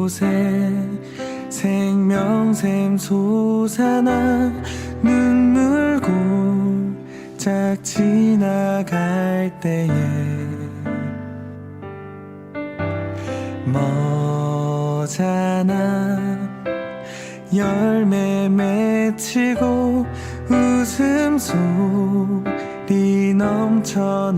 이곳에 생명샘 솟아나 눈물고 짝 지나갈 때에 머잖아 열매 맺히고 웃음소리 넘쳐나리라.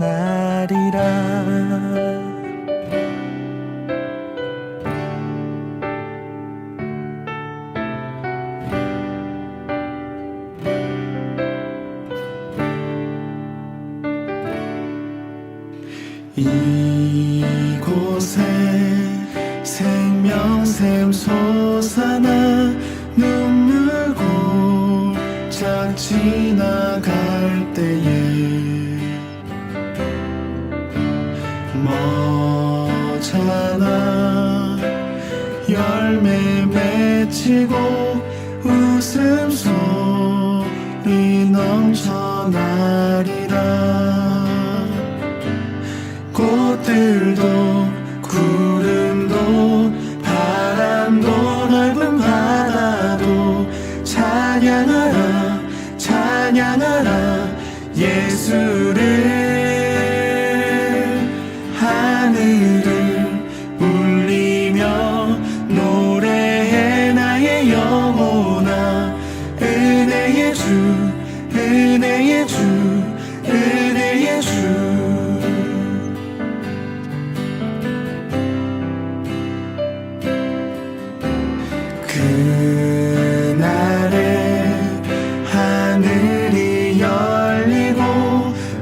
이곳에 생명샘 솟아나 눈물고 짝 지나갈 때에 머잖아 열매 맺히고 웃음소리 넘쳐나리라. 꽃들도 구름도 바람도 넓은 바다도 찬양하라 찬양하라 예수를. 하늘을 울리며 노래해 나의 영혼아. 은혜의 주 은혜의 주 은혜의 주. 그날에 하늘이 열리고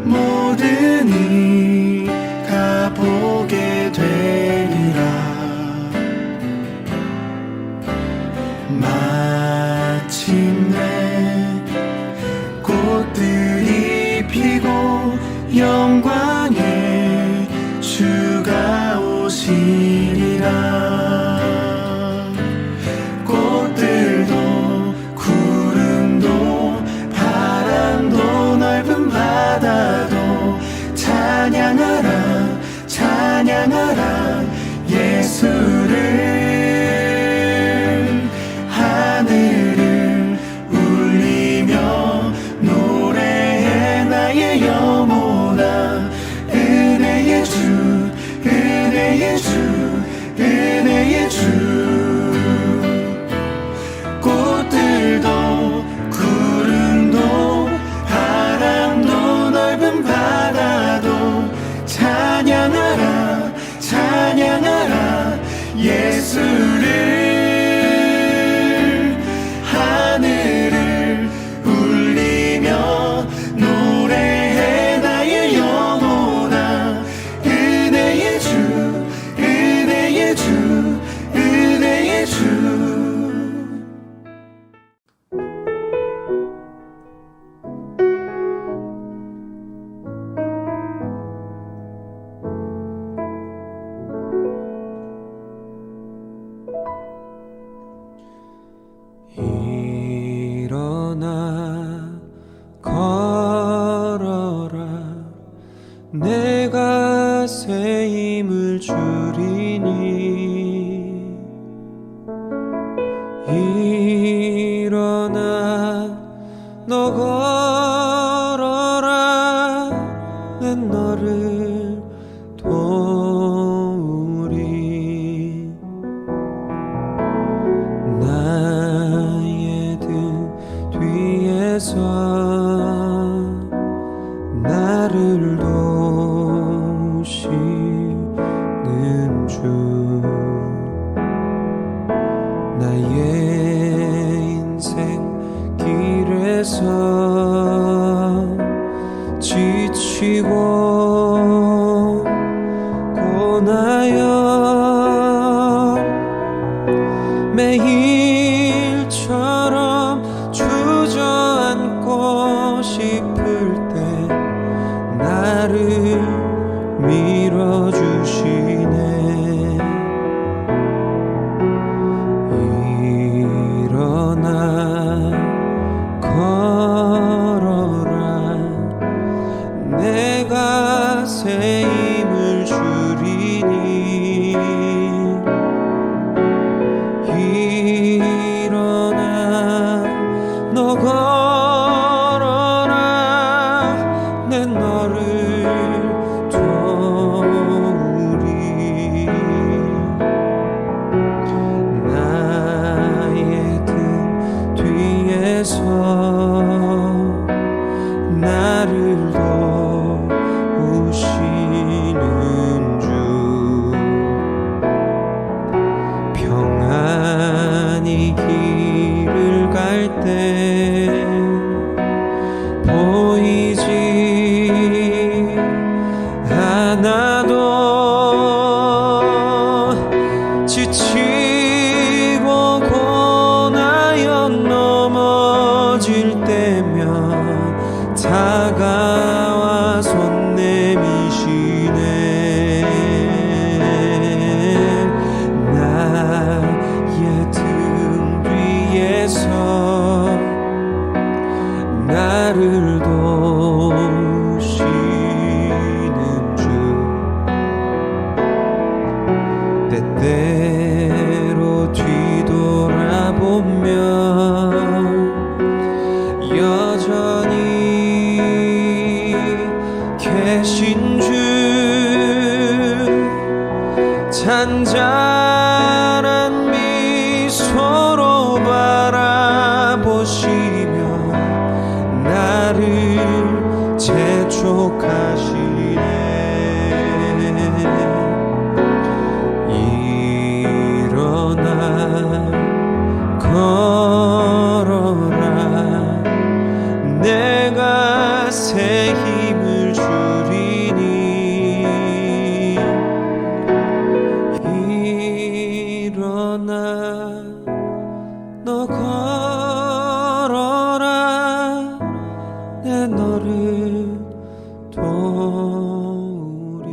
모든 이가 보게 되리라. 마침내 꽃들이 피고 영광의 주가 오시리라. 바다도 찬양하라 찬양하라 예수를. 하늘을 울리며 노래해 나의 영혼아. 은혜의 주 은혜의 주 은혜의 주. 꽃들도 구름도 바람도 넓은 바다도 찬양하라 찬양하라 예수를. 하늘을 울리며 노래해 나의 영혼아. 은혜의 주 은혜의 주 은혜의 주. 일어나 걸어라 내가 새 힘을 주리니. 일어나 너 걸어라 내 너를 도우리. 나의 등 뒤에서 나를 도우시는 주. 나의 인생 길에서 지치고 고나여 매일처럼 주저앉고 싶을 때 나를 밀어주시네. 일어나 걸어라 내가 새 힘을 주리니. 걸어라 내 너를 도우리 나의 등 뒤에서 나를 도우시는 주 평안히 길을 갈 때 보이지 않아도 지치고 고나여 넘어질 때면 다가와 손 내미시네 나의 등 뒤에서 나를 도우시는 주 때때로 뒤돌아보면 여전히 계신 주 잔잔한 미소로 바라보시며 나를 재촉하시네 일어나 걸어라 내가 새 힘을 주리니 일어나 너 걸어라 내 너를 도우리.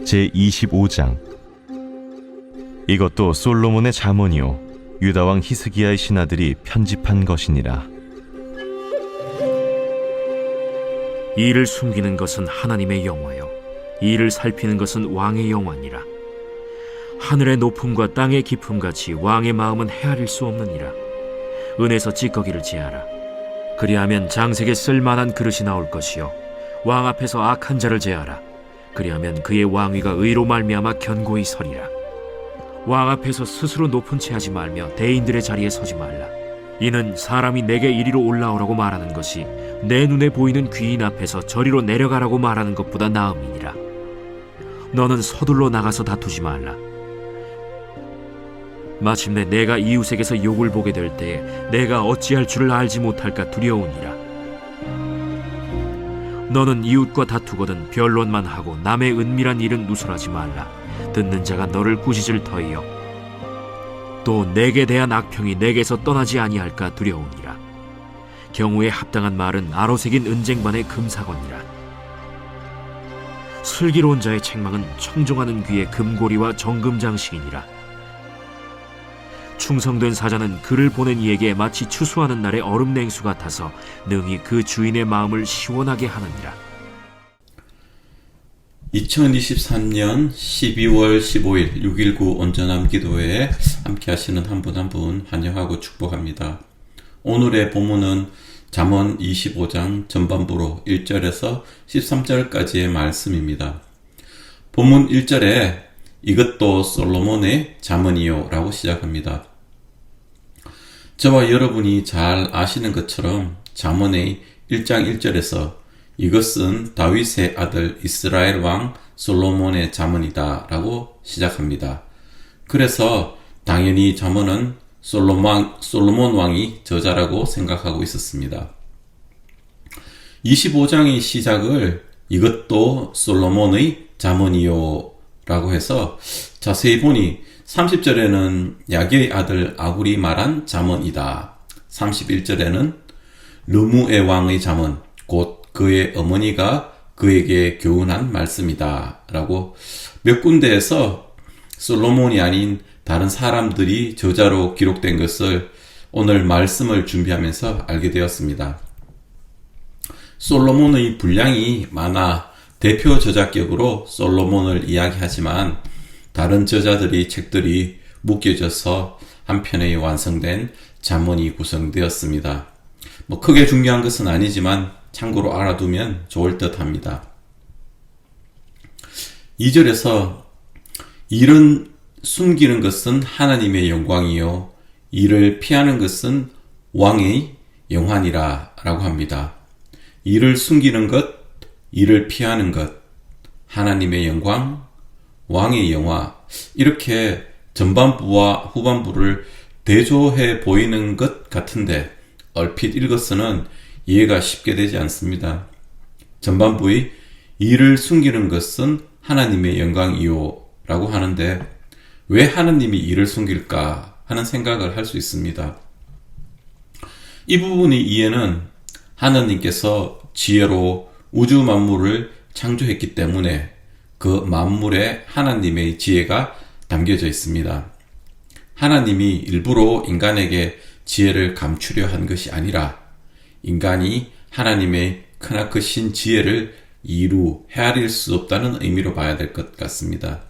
제25장 이것도 솔로몬의 잠언이요 유다왕 히스기야의 신하들이 편집한 것이니라. 이를 숨기는 것은 하나님의 영화요 이를 살피는 것은 왕의 영화니라. 하늘의 높음과 땅의 깊음같이 왕의 마음은 헤아릴 수 없느니라. 은에서 찌꺼기를 제하라. 그리하면 장색에 쓸만한 그릇이 나올 것이요 왕 앞에서 악한 자를 제하라. 그리하면 그의 왕위가 의로 말미암아 견고히 서리라. 왕 앞에서 스스로 높은 채 하지 말며 대인들의 자리에 서지 말라. 이는 사람이 내게 이리로 올라오라고 말하는 것이 내 눈에 보이는 귀인 앞에서 저리로 내려가라고 말하는 것보다 나음이니라. 너는 서둘러 나가서 다투지 말라. 마침내 내가 이웃에게서 욕을 보게 될 때에 내가 어찌할 줄을 알지 못할까 두려우니라. 너는 이웃과 다투거든 변론만 하고 남의 은밀한 일은 누설하지 말라. 듣는 자가 너를 꾸짖을 터이요 또 내게 대한 악평이 내게서 떠나지 아니할까 두려우니라. 경우에 합당한 말은 아로새긴 은쟁반의 금사건이라. 슬기로운 자의 책망은 청종하는 귀의 금고리와 정금장식이니라. 충성된 사자는 그를 보낸 이에게 마치 추수하는 날의 얼음 냉수 같아서 능히 그 주인의 마음을 시원하게 하느니라. 2023년 12월 15일 6.19 온전함 기도회에 함께 하시는 한 분 한 분 환영하고 축복합니다. 오늘의 본문은 잠언 25장 전반부로 1절에서 13절까지의 말씀입니다. 본문 1절에 이것도 솔로몬의 잠언이요 라고 시작합니다. 저와 여러분이 잘 아시는 것처럼 잠언의 1장 1절에서 이것은 다윗의 아들 이스라엘 왕 솔로몬의 잠언이다 라고 시작합니다. 그래서 당연히 잠언은 솔로몬 왕이 저자라고 생각하고 있었습니다. 25장의 시작을 이것도 솔로몬의 잠언이요 라고 해서 자세히 보니 30절에는 야게의 아들 아굴이 말한 잠언이다. 31절에는 르무의 왕의 잠언, 곧 그의 어머니가 그에게 교훈한 말씀이다 라고 몇 군데에서 솔로몬이 아닌 다른 사람들이 저자로 기록된 것을 오늘 말씀을 준비하면서 알게 되었습니다. 솔로몬의 분량이 많아 대표 저자격으로 솔로몬을 이야기하지만 다른 저자들이 책들이 묶여져서 한 편의 완성된 잠언이 구성되었습니다. 크게 중요한 것은 아니지만 참고로 알아두면 좋을 듯 합니다. 2절에서 일은 숨기는 것은 하나님의 영광이요 이를 피하는 것은 왕의 영환이라 라고 합니다. 일을 숨기는 것, 일을 피하는 것, 하나님의 영광, 왕의 영화, 이렇게 전반부와 후반부를 대조해 보이는 것 같은데 얼핏 읽어서는 이해가 쉽게 되지 않습니다. 전반부의 일을 숨기는 것은 하나님의 영광이요 라고 하는데 왜 하나님이 일을 숨길까 하는 생각을 할 수 있습니다. 이 부분의 이해는 하나님께서 지혜로 우주 만물을 창조했기 때문에 그 만물에 하나님의 지혜가 담겨져 있습니다. 하나님이 일부러 인간에게 지혜를 감추려 한 것이 아니라 인간이 하나님의 크나크신 지혜를 이루 헤아릴 수 없다는 의미로 봐야 될 것 같습니다.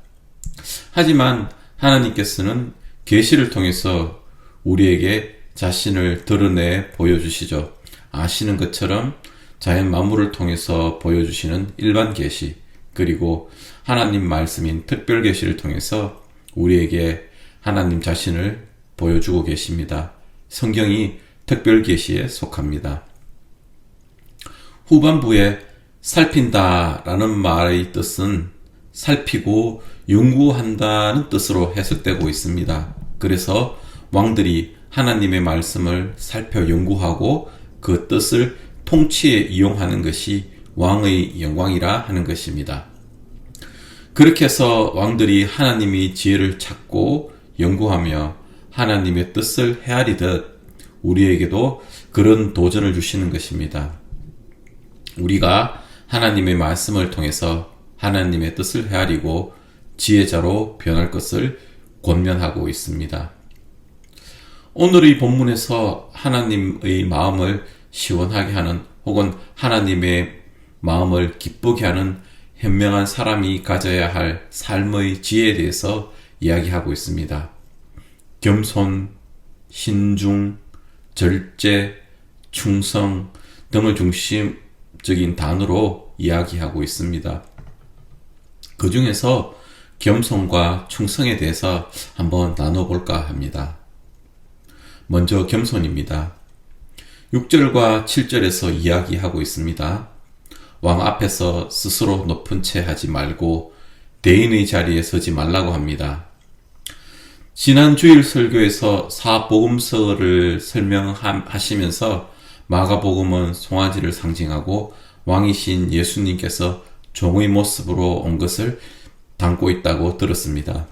하지만 하나님께서는 계시를 통해서 우리에게 자신을 드러내 보여주시죠. 아시는 것처럼 자연 만물을 통해서 보여주시는 일반 계시, 그리고 하나님 말씀인 특별 계시를 통해서 우리에게 하나님 자신을 보여주고 계십니다. 성경이 특별 계시에 속합니다. 후반부에 살핀다 라는 말의 뜻은 살피고 연구한다는 뜻으로 해석되고 있습니다. 그래서 왕들이 하나님의 말씀을 살펴 연구하고 그 뜻을 통치에 이용하는 것이 왕의 영광이라 하는 것입니다. 그렇게 해서 왕들이 하나님이 지혜를 찾고 연구하며 하나님의 뜻을 헤아리듯 우리에게도 그런 도전을 주시는 것입니다. 우리가 하나님의 말씀을 통해서 하나님의 뜻을 헤아리고 지혜자로 변할 것을 권면하고 있습니다. 오늘의 본문에서 하나님의 마음을 시원하게 하는 혹은 하나님의 마음을 기쁘게 하는 현명한 사람이 가져야 할 삶의 지혜에 대해서 이야기하고 있습니다. 겸손, 신중, 절제, 충성 등을 중심적인 단어로 이야기하고 있습니다. 그 중에서 겸손과 충성에 대해서 한번 나눠볼까 합니다. 먼저 겸손입니다. 6절과 7절에서 이야기하고 있습니다. 왕 앞에서 스스로 높은 채 하지 말고 대인의 자리에 서지 말라고 합니다. 지난 주일 설교에서 사복음서를 설명하시면서 마가복음은 송아지를 상징하고 왕이신 예수님께서 종의 모습으로 온 것을 담고 있다고 들었습니다.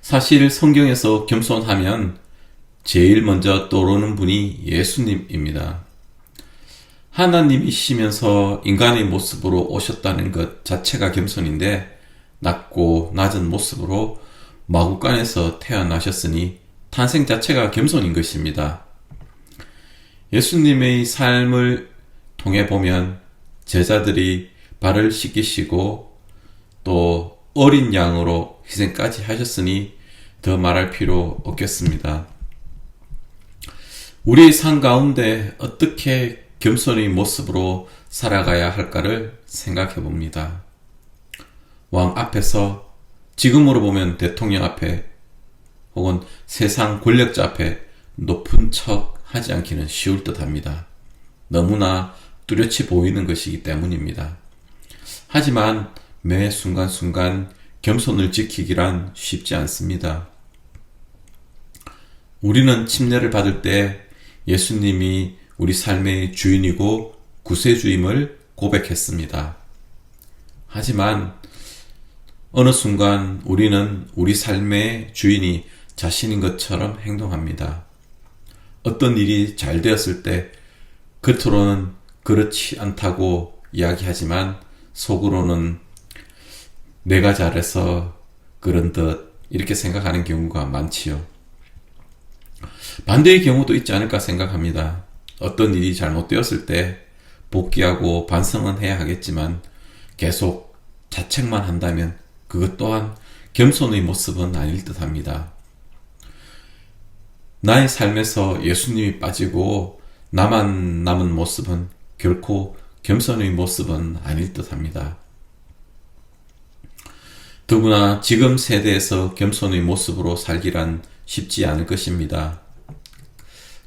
사실 성경에서 겸손하면 제일 먼저 떠오르는 분이 예수님입니다. 하나님이시면서 인간의 모습으로 오셨다는 것 자체가 겸손인데 낮고 낮은 모습으로 마구간에서 태어나셨으니 탄생 자체가 겸손인 것입니다. 예수님의 삶을 통해 보면 제자들이 발을 씻기시고 또 어린 양으로 희생까지 하셨으니 더 말할 필요 없겠습니다. 우리의 삶 가운데 어떻게 겸손의 모습으로 살아가야 할까를 생각해 봅니다. 왕 앞에서, 지금으로 보면 대통령 앞에 혹은 세상 권력자 앞에 높은 척 하지 않기는 쉬울 듯 합니다. 너무나 뚜렷이 보이는 것이기 때문입니다. 하지만 매 순간순간 겸손을 지키기란 쉽지 않습니다. 우리는 침례를 받을 때 예수님이 우리 삶의 주인이고 구세주임을 고백했습니다. 하지만 어느 순간 우리는 우리 삶의 주인이 자신인 것처럼 행동합니다. 어떤 일이 잘 되었을 때 겉으로는 그렇지 않다고 이야기하지만 속으로는 내가 잘해서 그런 듯 이렇게 생각하는 경우가 많지요. 반대의 경우도 있지 않을까 생각합니다. 어떤 일이 잘못되었을 때 복귀하고 반성은 해야 하겠지만 계속 자책만 한다면 그것 또한 겸손의 모습은 아닐 듯 합니다. 나의 삶에서 예수님이 빠지고 나만 남은 모습은 결코 겸손의 모습은 아닐 듯합니다. 더구나 지금 세대에서 겸손의 모습으로 살기란 쉽지 않을 것입니다.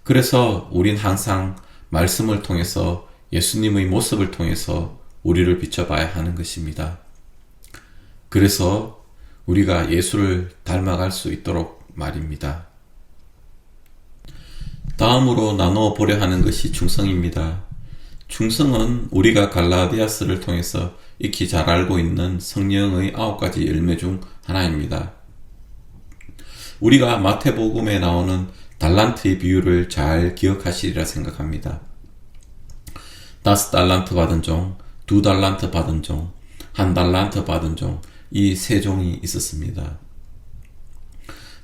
그래서 우린 항상 말씀을 통해서 예수님의 모습을 통해서 우리를 비춰봐야 하는 것입니다. 그래서 우리가 예수를 닮아갈 수 있도록 말입니다. 다음으로 나누어 보려 하는 것이 충성입니다. 충성은 우리가 갈라디아서를 통해서 익히 잘 알고 있는 성령의 9가지 열매 중 하나입니다. 우리가 마태복음에 나오는 달란트의 비유를 잘 기억하시리라 생각합니다. 5달란트 받은 종, 2달란트 받은 종, 1달란트 받은 종, 이 3종이 있었습니다.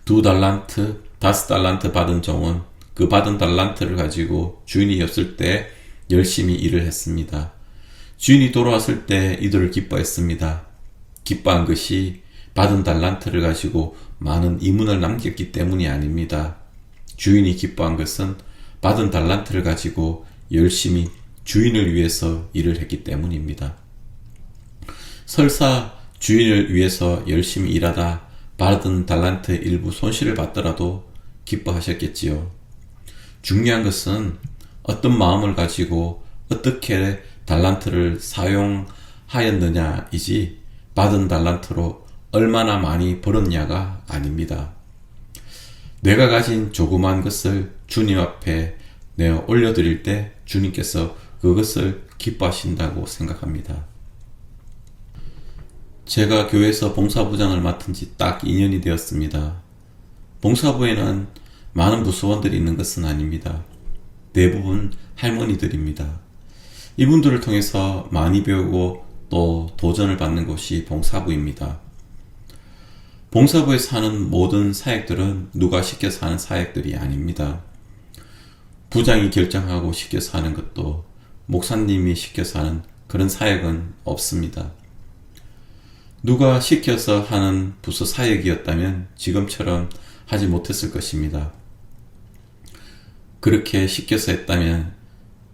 2달란트, 5달란트 받은 종은 그 받은 달란트를 가지고 주인이 없을 때 열심히 일을 했습니다. 주인이 돌아왔을 때 이들을 기뻐했습니다. 기뻐한 것이 받은 달란트를 가지고 많은 이문을 남겼기 때문이 아닙니다. 주인이 기뻐한 것은 받은 달란트를 가지고 열심히 주인을 위해서 일을 했기 때문입니다. 설사 주인을 위해서 열심히 일하다 받은 달란트의 일부 손실을 받더라도 기뻐하셨겠지요. 중요한 것은 어떤 마음을 가지고 어떻게 달란트를 사용하였느냐이지 받은 달란트로 얼마나 많이 벌었냐가 아닙니다. 내가 가진 조그만 것을 주님 앞에 내어 올려드릴 때 주님께서 그것을 기뻐하신다고 생각합니다. 제가 교회에서 봉사부장을 맡은 지 딱 2년이 되었습니다. 봉사부에는 많은 부수원들이 있는 것은 아닙니다. 대부분 할머니들입니다. 이분들을 통해서 많이 배우고 또 도전을 받는 곳이 봉사부입니다. 봉사부에서 하는 모든 사역들은 누가 시켜서 하는 사역들이 아닙니다. 부장이 결정하고 시켜서 하는 것도 목사님이 시켜서 하는 그런 사역은 없습니다. 누가 시켜서 하는 부서 사역이었다면 지금처럼 하지 못했을 것입니다. 그렇게 시켜서 했다면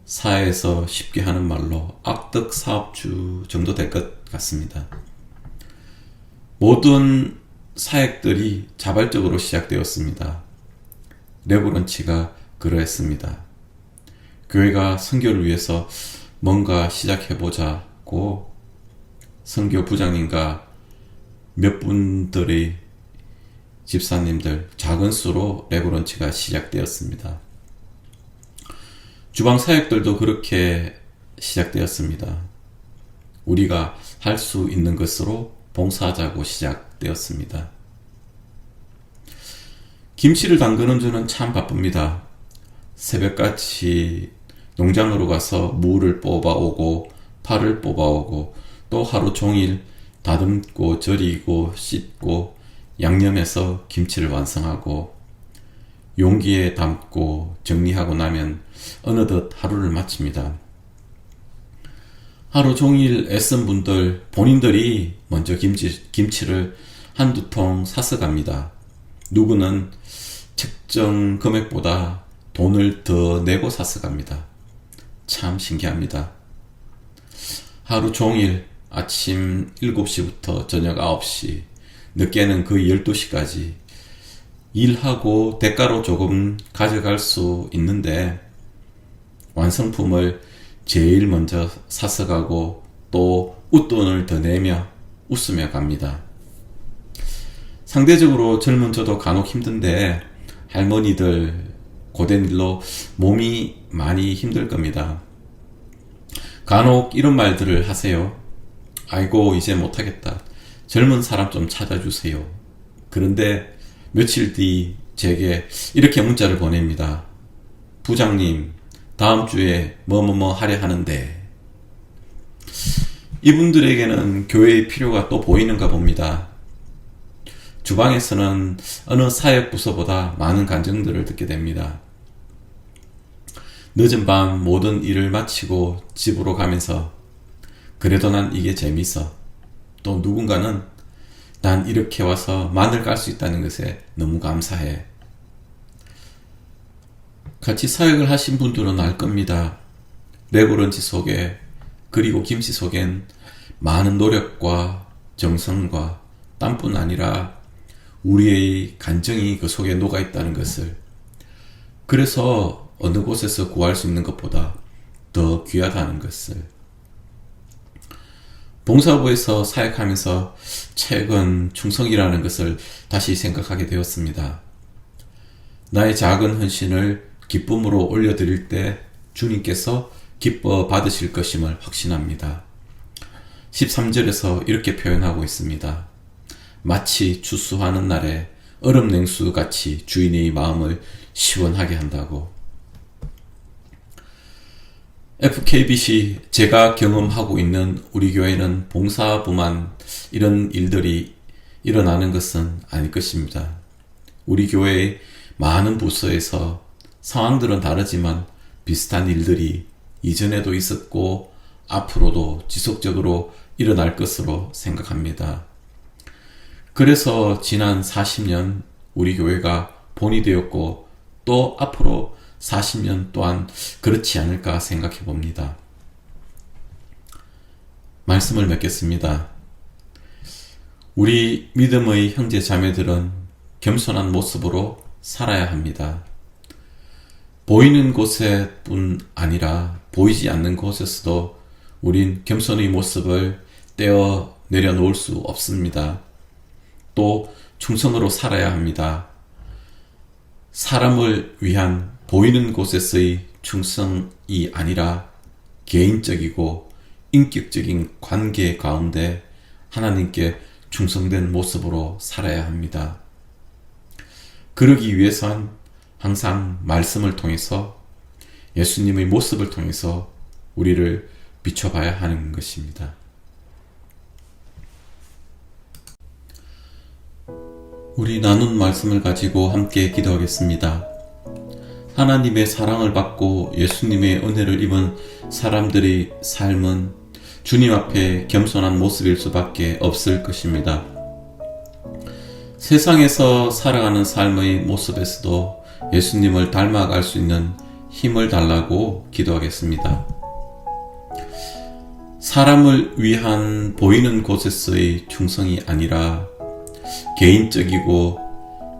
사회에서 쉽게 하는 말로 악덕 사업주 정도 될 것 같습니다. 모든 사역들이 자발적으로 시작되었습니다. 레브런치가 그러했습니다. 교회가 선교를 위해서 뭔가 시작해보자고 선교 부장님과 몇 분들의 집사님들 작은 수로 레브런치가 시작되었습니다. 주방 사역들도 그렇게 시작되었습니다. 우리가 할 수 있는 것으로 봉사하자고 시작되었습니다. 김치를 담그는 주는 참 바쁩니다. 새벽같이 농장으로 가서 무를 뽑아오고 파를 뽑아오고 또 하루 종일 다듬고 절이고 씻고 양념해서 김치를 완성하고 용기에 담고 정리하고 나면 어느덧 하루를 마칩니다. 하루 종일 애쓴 분들 본인들이 먼저 김치를 한두 통 사서 갑니다. 누구는 책정 금액보다 돈을 더 내고 사서 갑니다. 참 신기합니다. 하루 종일 아침 7시부터 저녁 9시, 늦게는 거의 12시까지 일하고 대가로 조금 가져갈 수 있는데 완성품을 제일 먼저 사서 가고 또 웃돈을 더 내며 웃으며 갑니다. 상대적으로 젊은 저도 간혹 힘든데 할머니들 고된 일로 몸이 많이 힘들 겁니다. 간혹 이런 말들을 하세요. 아이고 이제 못하겠다. 젊은 사람 좀 찾아주세요. 그런데 며칠 뒤 제게 이렇게 문자를 보냅니다. 부장님, 다음 주에 뭐뭐뭐 하려 하는데. 이분들에게는 교회의 필요가 또 보이는가 봅니다. 주방에서는 어느 사역 부서보다 많은 간증들을 듣게 됩니다. 늦은 밤 모든 일을 마치고 집으로 가면서 그래도 난 이게 재밌어. 또 누군가는 난 이렇게 와서 마늘 깔 수 있다는 것에 너무 감사해. 같이 사역을 하신 분들은 알 겁니다. 레버런지 속에, 그리고 김씨 속엔 많은 노력과 정성과 땀뿐 아니라 우리의 간정이 그 속에 녹아 있다는 것을, 그래서 어느 곳에서 구할 수 있는 것보다 더 귀하다는 것을, 봉사부에서 사역하면서 최근 충성이라는 것을 다시 생각하게 되었습니다. 나의 작은 헌신을 기쁨으로 올려드릴 때 주님께서 기뻐 받으실 것임을 확신합니다. 13절에서 이렇게 표현하고 있습니다. 마치 추수하는 날에 얼음 냉수 같이 주인의 마음을 시원하게 한다고. FKBC 제가 경험하고 있는 우리 교회는 봉사부만 이런 일들이 일어나는 것은 아닐 것입니다. 우리 교회의 많은 부서에서 상황들은 다르지만 비슷한 일들이 이전에도 있었고 앞으로도 지속적으로 일어날 것으로 생각합니다. 그래서 지난 40년 우리 교회가 본이 되었고 또 앞으로 40년 또한 그렇지 않을까 생각해 봅니다. 말씀을 맺겠습니다. 우리 믿음의 형제 자매들은 겸손한 모습으로 살아야 합니다. 보이는 곳에뿐 아니라 보이지 않는 곳에서도 우린 겸손의 모습을 떼어 내려놓을 수 없습니다. 또 충성으로 살아야 합니다. 사람을 위한 보이는 곳에서의 충성이 아니라 개인적이고 인격적인 관계 가운데 하나님께 충성된 모습으로 살아야 합니다. 그러기 위해선 항상 말씀을 통해서 예수님의 모습을 통해서 우리를 비춰봐야 하는 것입니다. 우리 나눈 말씀을 가지고 함께 기도하겠습니다. 하나님의 사랑을 받고 예수님의 은혜를 입은 사람들의 삶은 주님 앞에 겸손한 모습일 수밖에 없을 것입니다. 세상에서 살아가는 삶의 모습에서도 예수님을 닮아갈 수 있는 힘을 달라고 기도하겠습니다. 사람을 위한 보이는 곳에서의 충성이 아니라 개인적이고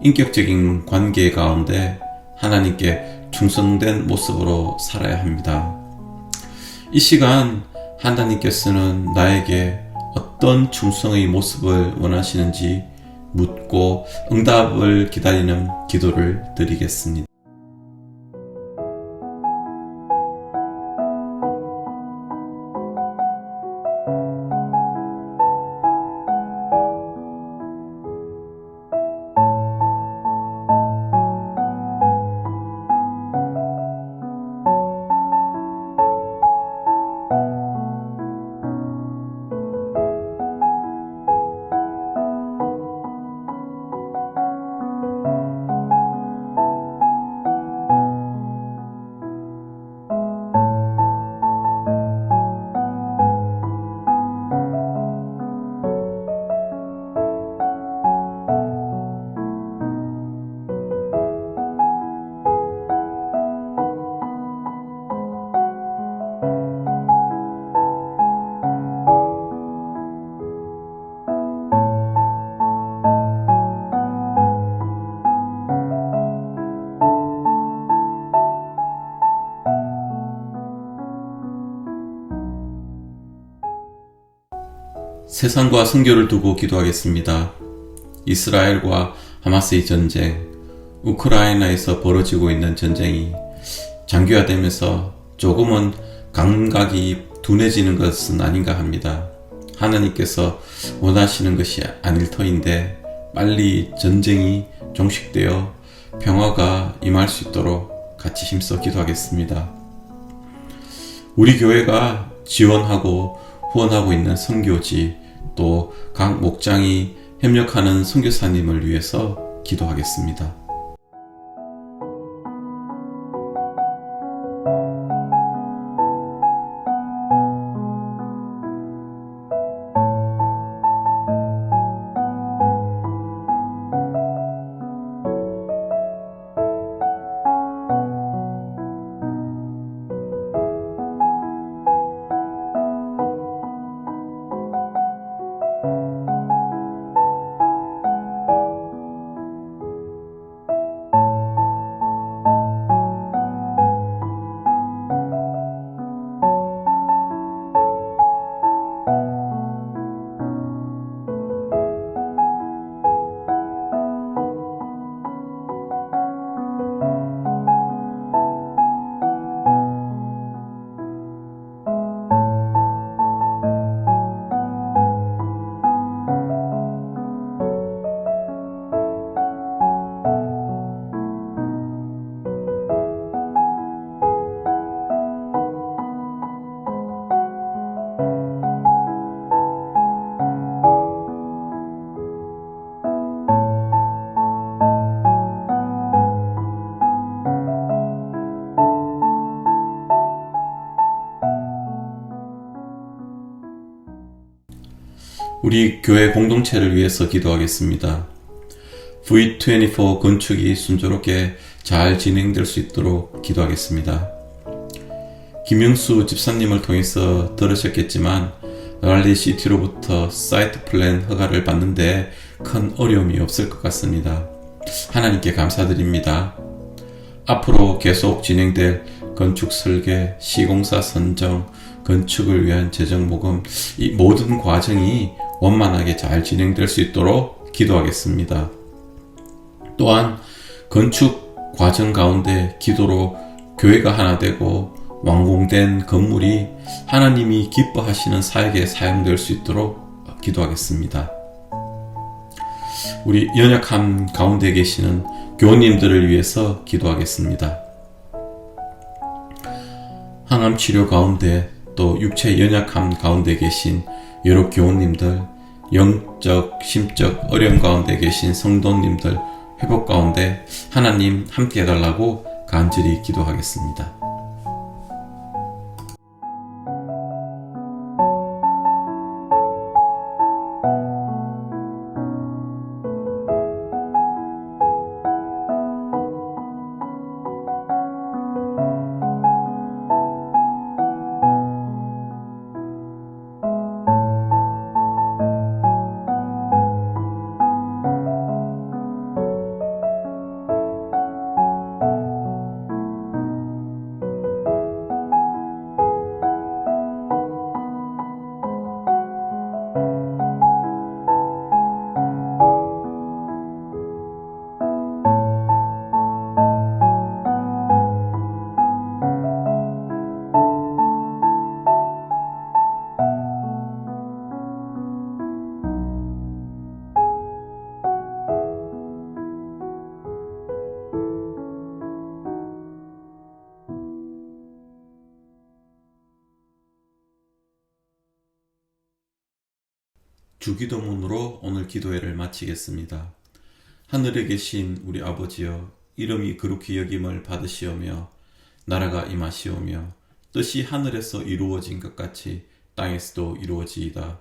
인격적인 관계 가운데 하나님께 충성된 모습으로 살아야 합니다. 이 시간 하나님께서는 나에게 어떤 충성의 모습을 원하시는지 묻고 응답을 기다리는 기도를 드리겠습니다. 세상과 선교를 두고 기도하겠습니다. 이스라엘과 하마스의 전쟁, 우크라이나에서 벌어지고 있는 전쟁이 장기화되면서 조금은 감각이 둔해지는 것은 아닌가 합니다. 하나님께서 원하시는 것이 아닐 터인데 빨리 전쟁이 종식되어 평화가 임할 수 있도록 같이 힘써 기도하겠습니다. 우리 교회가 지원하고 후원하고 있는 선교지, 또 각 목장이 협력하는 선교사님을 위해서 기도하겠습니다. 우리 교회 공동체를 위해서 기도하겠습니다. V24 건축이 순조롭게 잘 진행될 수 있도록 기도하겠습니다. 김영수 집사님을 통해서 들으셨겠지만 랄리시티로부터 사이트 플랜 허가를 받는데 큰 어려움이 없을 것 같습니다. 하나님께 감사드립니다. 앞으로 계속 진행될 건축 설계, 시공사 선정, 건축을 위한 재정 모금, 이 모든 과정이 원만하게 잘 진행될 수 있도록 기도하겠습니다. 또한 건축 과정 가운데 기도로 교회가 하나 되고 완공된 건물이 하나님이 기뻐하시는 사역에 사용될 수 있도록 기도하겠습니다. 우리 연약함 가운데 계시는 교우님들을 위해서 기도하겠습니다. 항암 치료 가운데 또 육체 연약함 가운데 계신 여러 교우님들, 영적, 심적 어려움 가운데 계신 성도님들 회복 가운데 하나님 함께 해달라고 간절히 기도하겠습니다. 주기도문으로 오늘 기도회를 마치겠습니다. 하늘에 계신 우리 아버지여, 이름이 거룩히 여김을 받으시오며 나라가 임하시오며 뜻이 하늘에서 이루어진 것 같이 땅에서도 이루어지이다.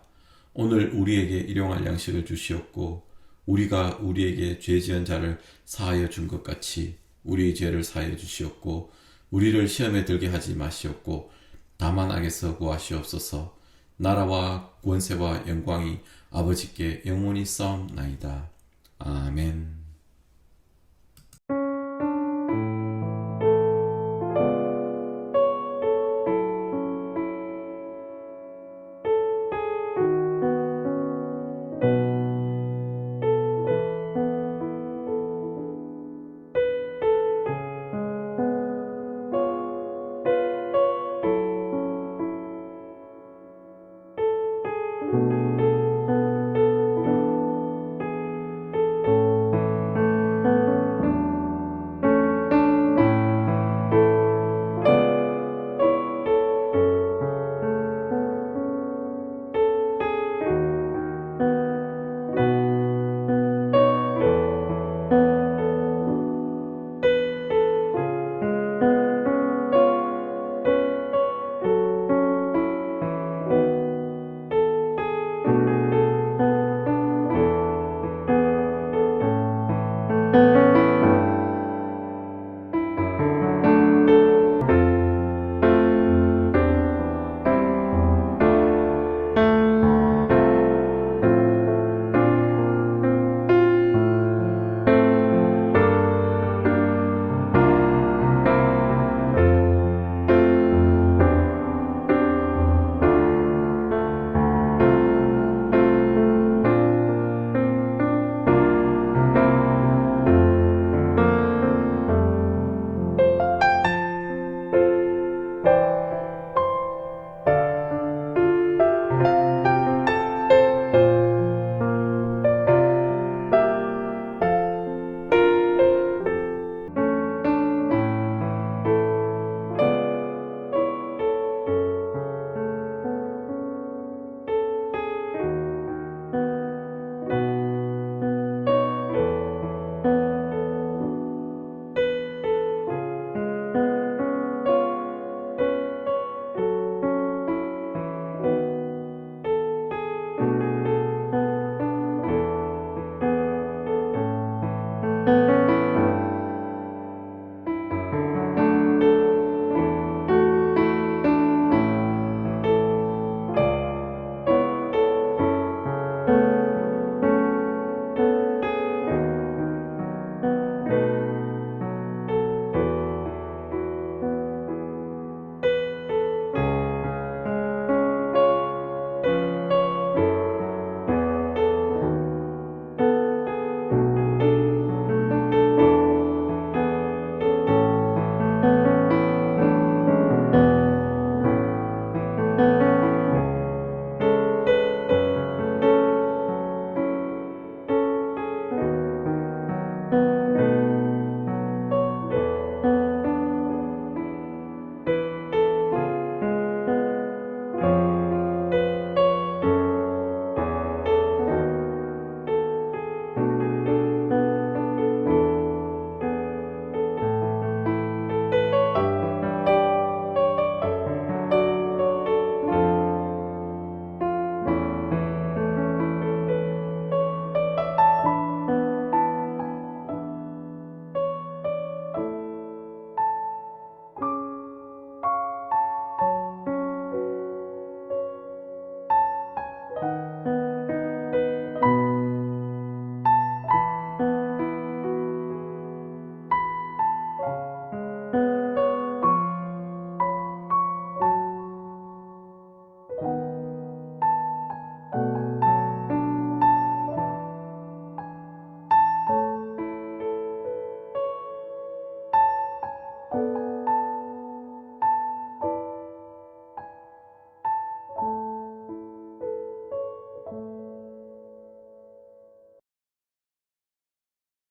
오늘 우리에게 일용할 양식을 주시옵고 우리가 우리에게 죄 지은 자를 사하여 준 것 같이 우리의 죄를 사하여 주시옵고 우리를 시험에 들게 하지 마시옵고 다만 악에서 구하시옵소서. 나라와 권세와 영광이 아버지께 영원히 싸움나이다. 아멘.